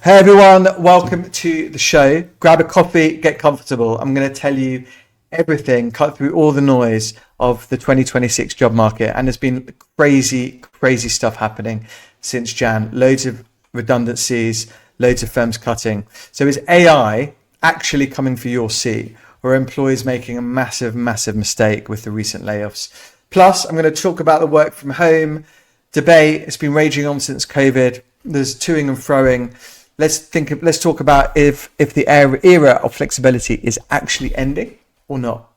Hey everyone, welcome to the show. Grab a coffee, get comfortable. I'm going to tell you everything, cut through all the noise of the 2026 job market. And there's been crazy stuff happening since Jan. Loads of redundancies, loads of firms cutting. So is AI actually coming for your seat, or are employers making a massive mistake with the recent layoffs? Plus, I'm going to talk about the work from home debate. It's been raging on since COVID. There's toing and froing. Let's talk about if the era of flexibility is actually ending or not.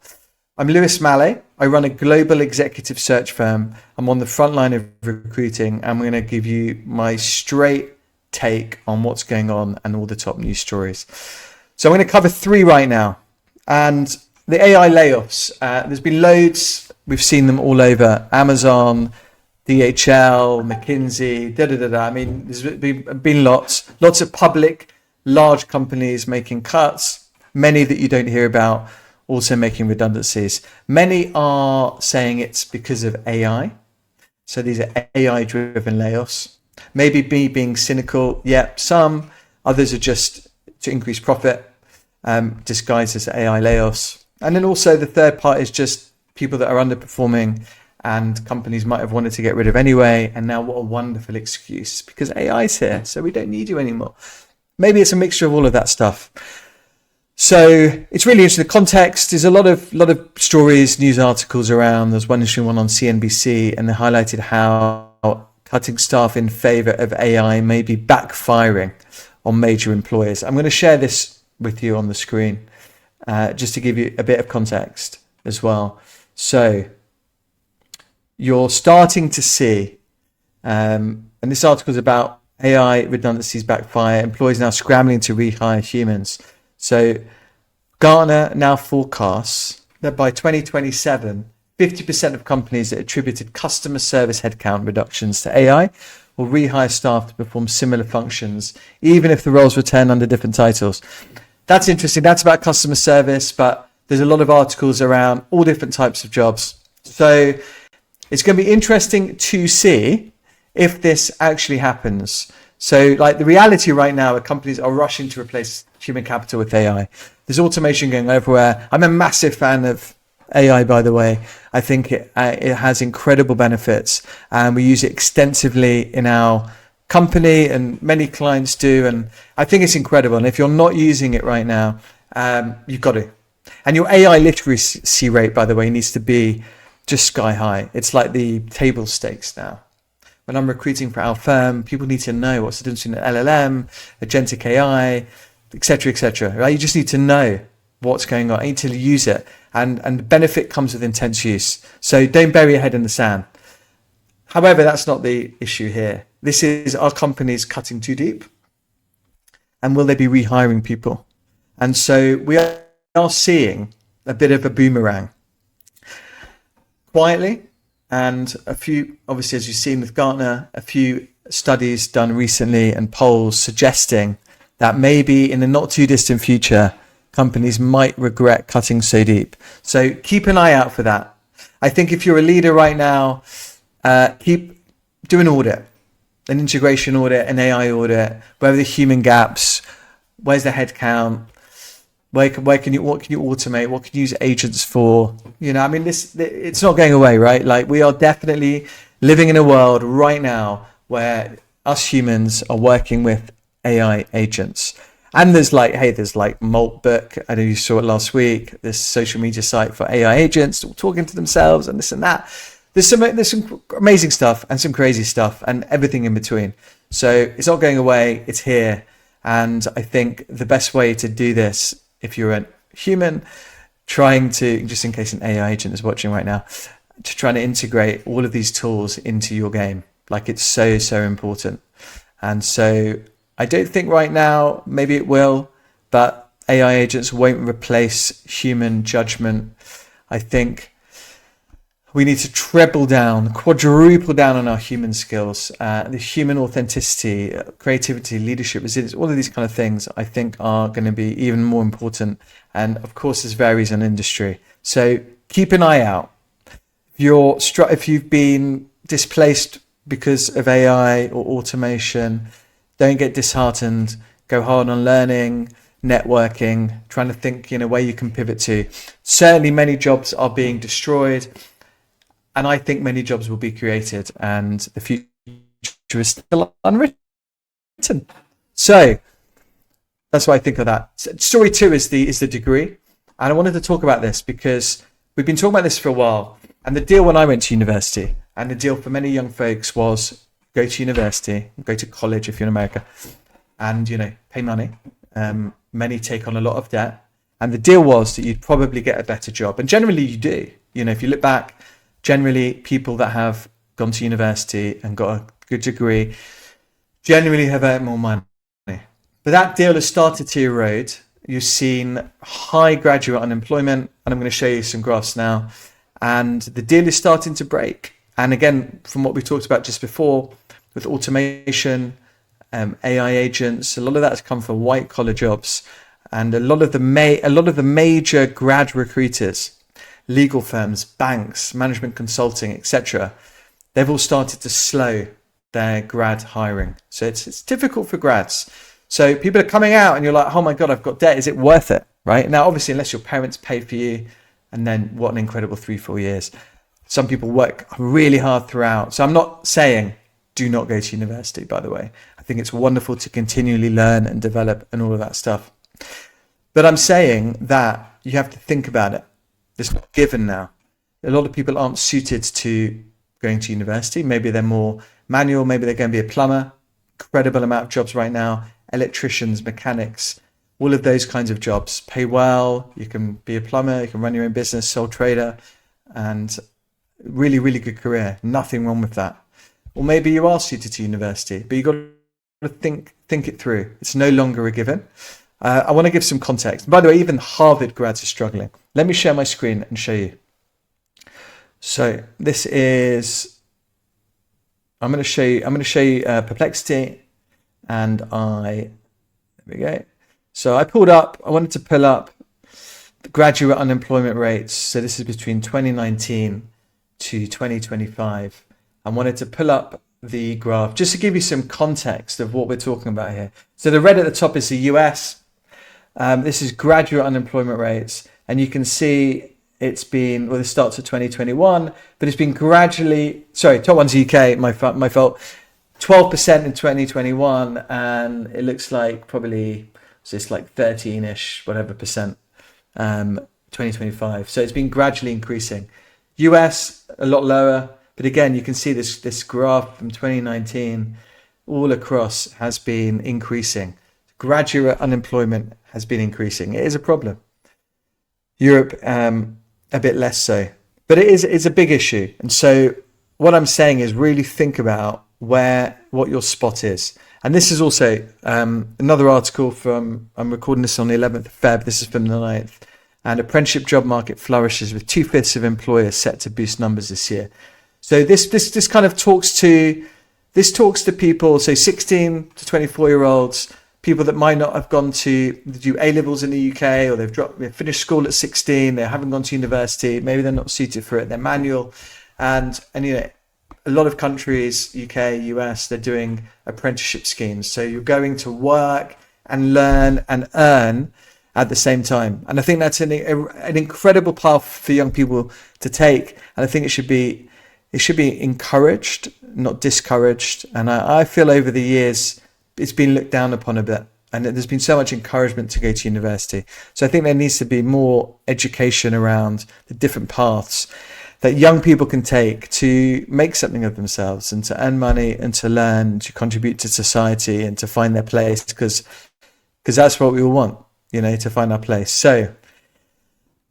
I'm Lewis Mallet. I run a global executive search firm. I'm on the front line of recruiting. I'm going to give you my straight take on what's going on and all the top news stories. So I'm going to cover three right now. And the AI layoffs, there's been loads. We've seen them all over Amazon, DHL, McKinsey, I mean, there's been lots of public, large companies making cuts, many that you don't hear about, also making redundancies. Many are saying it's because of AI. So these are AI-driven layoffs. Maybe me being cynical, yeah, some. Others are just to increase profit, disguised as AI layoffs. And then also the third part is just people that are underperforming and companies might have wanted to get rid of anyway. And now what a wonderful excuse, because AI is here, so we don't need you anymore. Maybe it's a mixture of all of that stuff. So it's really interesting. The context is a lot of stories, news articles around. There's one interesting one on CNBC, and they highlighted how cutting staff in favor of AI may be backfiring on major employers. I'm going to share this with you on the screen, just to give you a bit of context as well. So you're starting to see, and this article is about AI redundancies backfire, employees now scrambling to rehire humans. So Gartner now forecasts that by 2027, 50% of companies that attributed customer service headcount reductions to AI will rehire staff to perform similar functions, even if the roles return under different titles. That's interesting. That's about customer service, but there's a lot of articles around all different types of jobs. So it's going to be interesting to see if this actually happens. So like the reality right now, are companies are rushing to replace human capital with AI. There's automation going everywhere. I'm a massive fan of AI, by the way. I think it has incredible benefits, and we use it extensively in our company, and many clients do. And I think it's incredible. And if you're not using it right now, you've got to. And your AI literacy rate, by the way, needs to be just sky high. It's like the table stakes now. When I'm recruiting for our firm, people need to know what's the difference between an LLM, agentic AI, etc., right? You just need to know what's going on. You need to use it. And the benefit comes with intense use. So don't bury your head in the sand. However, that's not the issue here. This is, are companies cutting too deep? And will they be rehiring people? And so we are seeing a bit of a boomerang. Quietly, and a few, obviously, as you've seen with Gartner, a few studies done recently and polls suggesting that maybe in the not too distant future, companies might regret cutting so deep. So keep an eye out for that. I think if you're a leader right now, do an audit, an integration audit, an AI audit, where are the human gaps, where's the headcount, what can you automate? What can you use agents for? You know, I mean, it's not going away, right? Like, we are definitely living in a world right now where us humans are working with AI agents. And there's like Maltbook, I know you saw it last week, this social media site for AI agents talking to themselves and this and that. There's some amazing stuff and some crazy stuff and everything in between. So it's not going away, it's here. And I think the best way to do this, if you're a human trying to, just in case an AI agent is watching right now, to try to integrate all of these tools into your game. Like, it's so important. And so I don't think right now, maybe it will, but AI agents won't replace human judgment. I think we need to quadruple down on our human skills, the human authenticity, creativity, leadership, resilience, all of these kind of things I think are going to be even more important. And of course, this varies on industry. So keep an eye out. If you've been displaced because of AI or automation, don't get disheartened. go hard on learning, networking, trying to think, where you can pivot to. Certainly many jobs are being destroyed, and I think many jobs will be created, and the future is still unwritten. So that's what I think of that. Story 2 is the degree, and I wanted to talk about this because we've been talking about this for a while. And the deal when I went to university, and the deal for many young folks, was go to university, go to college if you're in America, and pay money. Many take on a lot of debt, and the deal was that you'd probably get a better job, and generally you do. If you look back, generally people that have gone to university and got a good degree generally have earned more money. But that deal has started to erode. You've seen high graduate unemployment, and I'm going to show you some graphs now. And the deal is starting to break. And again, from what we talked about just before, with automation, AI agents, a lot of that has come from white collar jobs, and a lot of the major grad recruiters, legal firms, banks, management consulting, etc., they've all started to slow their grad hiring. So it's difficult for grads. So people are coming out and you're like, oh my God, I've got debt. Is it worth it? Right? Now, obviously, unless your parents pay for you, and then what an incredible 3-4 years. Some people work really hard throughout. So I'm not saying do not go to university, by the way. I think it's wonderful to continually learn and develop and all of that stuff. But I'm saying that you have to think about it. It's not given now. A lot of people aren't suited to going to university. Maybe they're more manual. Maybe they're going to be a plumber. Incredible amount of jobs right now. Electricians, mechanics, all of those kinds of jobs pay well. You can be a plumber, you can run your own business, sole trader, and really, really good career. Nothing wrong with that. Or maybe you are suited to university, but you've got to think it through. It's no longer a given. I want to give some context. By the way, even Harvard grads are struggling. Let me share my screen and show you. So this is, I'm going to show you Perplexity, and there we go. So I wanted to pull up the graduate unemployment rates. So this is between 2019 to 2025. I wanted to pull up the graph just to give you some context of what we're talking about here. So the red at the top is the US. This is graduate unemployment rates. And you can see it's been, well, this starts at 2021, but it's been gradually, sorry, top one's UK, my fault. 12% in 2021, and it looks like probably, so it's like 13-ish, whatever percent, 2025. So it's been gradually increasing. US, a lot lower, but again, you can see this graph from 2019 all across has been increasing. Graduate unemployment has been increasing. It is a problem. Europe, a bit less so, but it's a big issue. And so what I'm saying is really think about what your spot is. And this is also another article from, I'm recording this on the 11th of Feb, this is from the 9th, and apprenticeship job market flourishes with 2/5 of employers set to boost numbers this year. So this kind of talks to people, say 16 to 24-year-olds, people that might not have gone to do A-levels in the UK, or they've finished school at 16, they haven't gone to university, maybe they're not suited for it, they're manual, and a lot of countries, UK, US, they're doing apprenticeship schemes. So you're going to work and learn and earn at the same time. And I think that's an incredible path for young people to take. And I think it should be encouraged, not discouraged. And I feel over the years, it's been looked down upon a bit. And there's been so much encouragement to go to university. So I think there needs to be more education around the different paths that young people can take to make something of themselves and to earn money and to learn, to contribute to society and to find their place, because that's what we all want, to find our place. So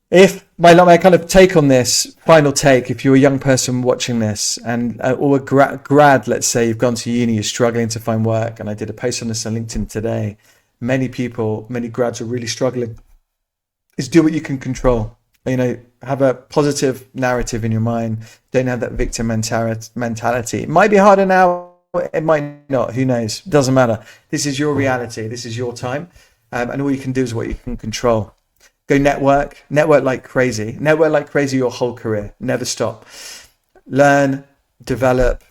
if my kind of take on this, final take, if you're a young person watching this and or a grad, let's say you've gone to uni, you're struggling to find work, and I did a post on this on LinkedIn today, many grads are really struggling, is do what you can control. Have a positive narrative in your mind. Don't have that victim mentality. It might be harder now. It might not. Who knows? It doesn't matter. This is your reality. This is your time. And all you can do is what you can control. Go network like crazy. Network like crazy your whole career. Never stop. Learn, develop,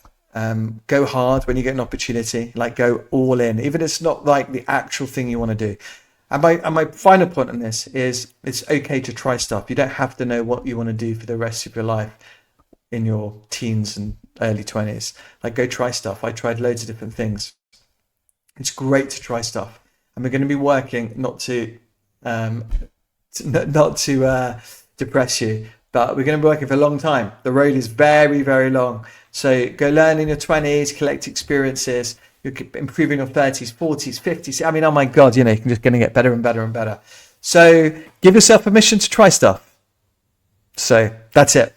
Go hard when you get an opportunity, like go all in, even if it's not like the actual thing you want to do. And my final point on this is it's okay to try stuff. You don't have to know what you want to do for the rest of your life in your teens and early 20s. Like go try stuff. I tried loads of different things. It's great to try stuff. And we're going to be working not to depress you, but we're going to be working for a long time. The road is very, very long. So go learn in your 20s, collect experiences. You're improving your 30s, 40s, 50s. I mean, oh my God, you're just going to get better and better and better. So give yourself permission to try stuff. So that's it.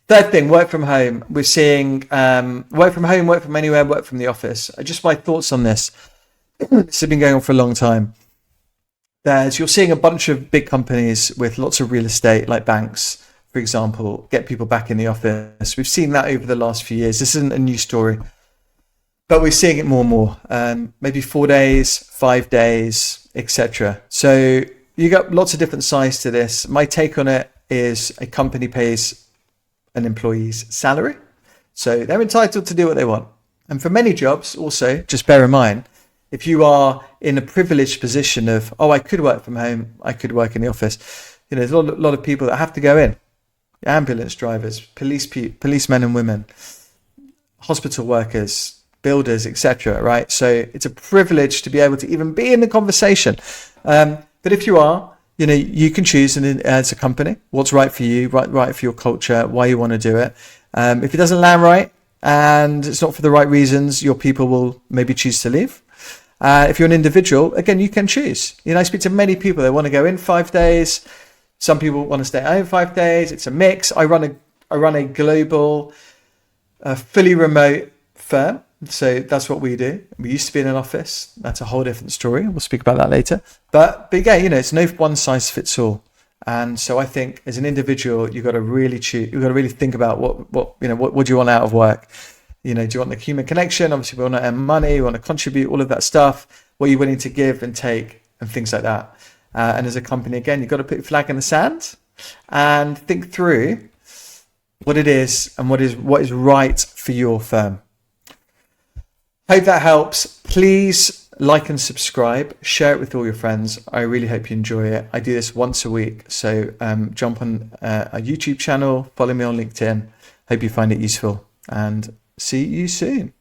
Third thing, work from home. We're seeing work from home, work from anywhere, work from the office. Just my thoughts on this. This has been going on for a long time. You're seeing a bunch of big companies with lots of real estate, like banks, for example, get people back in the office. We've seen that over the last few years. This isn't a new story, but we're seeing it more and more. Maybe 4 days, 5 days, etc. So you got lots of different sides to this. My take on it is a company pays an employee's salary, so they're entitled to do what they want. And for many jobs, also, just bear in mind, if you are in a privileged position of, oh, I could work from home, I could work in the office, there's a lot of people that have to go in. Ambulance drivers, policemen and women, hospital workers, builders, etc. Right? So it's a privilege to be able to even be in the conversation. But if you are, you can choose as a company what's right for you, right for your culture, why you want to do it. If it doesn't land right and it's not for the right reasons, your people will maybe choose to leave. If you're an individual, again, you can choose. I speak to many people. They want to go in 5 days. Some people want to stay at home 5 days. It's a mix. I run a global, fully remote firm. So that's what we do. We used to be in an office. That's a whole different story. We'll speak about that later. But again, it's no one size fits all. And so I think as an individual, you've got to really choose. You've got to really think about what do you want out of work? Do you want the human connection? Obviously, we want to earn money. We want to contribute, all of that stuff. What are you willing to give and take and things like that. And as a company, again, you've got to put your flag in the sand and think through what it is and what is right for your firm. Hope that helps. Please like and subscribe. Share it with all your friends. I really hope you enjoy it. I do this once a week. So jump on our YouTube channel. Follow me on LinkedIn. Hope you find it useful. And see you soon.